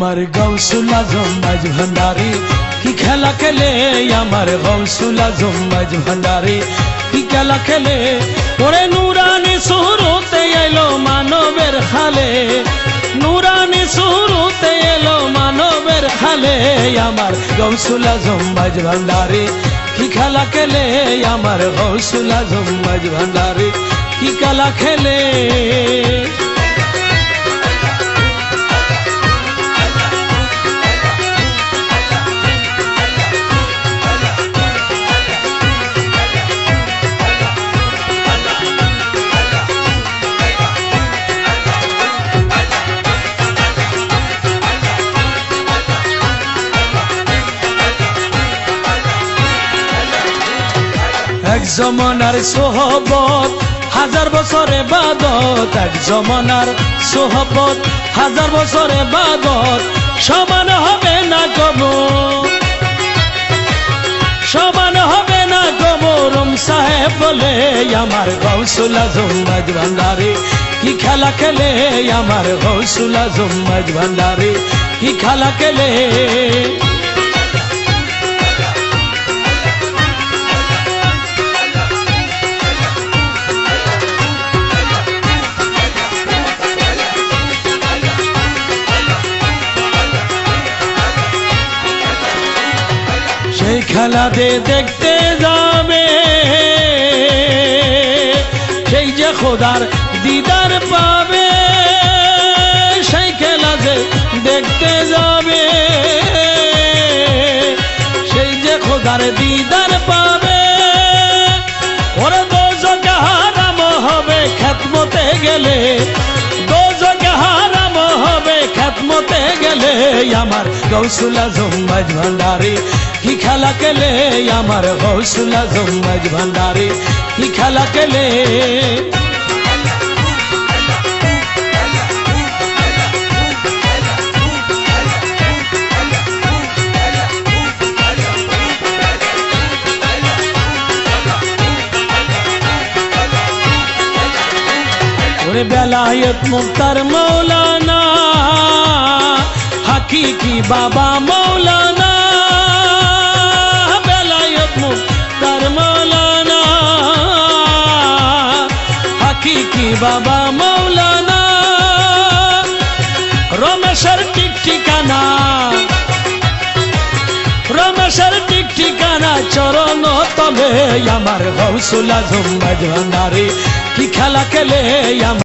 আমার গৌসুল আজম মাঝ ভান্ডারি কি খেলা খেলে আমার গৌসুল আজম মাঝ ভান্ডারি কি খেলা খেলে ওরে নুরানি শুরুতে এলো মানবের খালে নুরানি শুরুতে এলো মানবের খালে আমার গৌসুল আজম মাঝ ভান্ডারি কি খেলা খেলে আমার গৌসুল আজম মাঝ ভান্ডারি কি খেলা খেলে এক জমানার সোহবত হাজার বছরে বাদত এক জমানার সোহবত হাজার বছরে বাদত সমান হবে না কবু সমান হবে না কবু রুম সাহেব বলে আমার গৌসুল আজম মাঝ ভান্ডারি কি খেলা খেলে আমার গৌসুল আজম মাঝ ভান্ডারি কি খেলা খেলে সেই খেলা দেখতে যাবে সেই যে খোদার দিদার পাবে সেই খেলা যে দেখতে যাবে সেই যে খোদার দিদার পাবে ওরে দোজখে হারাম হবে খেদমতে গেলে দোজখে হারাম হবে খেদমতে গেলে আমার গৌসুল আজম মাঝ ভান্ডারি কি খেলা খেলে আমার গৌসুল আজম মাঝ ভান্ডারি কি খেলা খেলে ওরে বেলায়েত মুক্তার মৌলানা হাকিকি বাবা মৌলানা বেলায়েত মুক্তার মৌলানা হাকিকি বাবা মৌলানা রমেশের ঠিক ঠিকানা রমেশের ঠিক ঠিকানা চরণ তলে আমার গৌসুল আজম মাঝ ভান্ডারি কি খেলা খেলে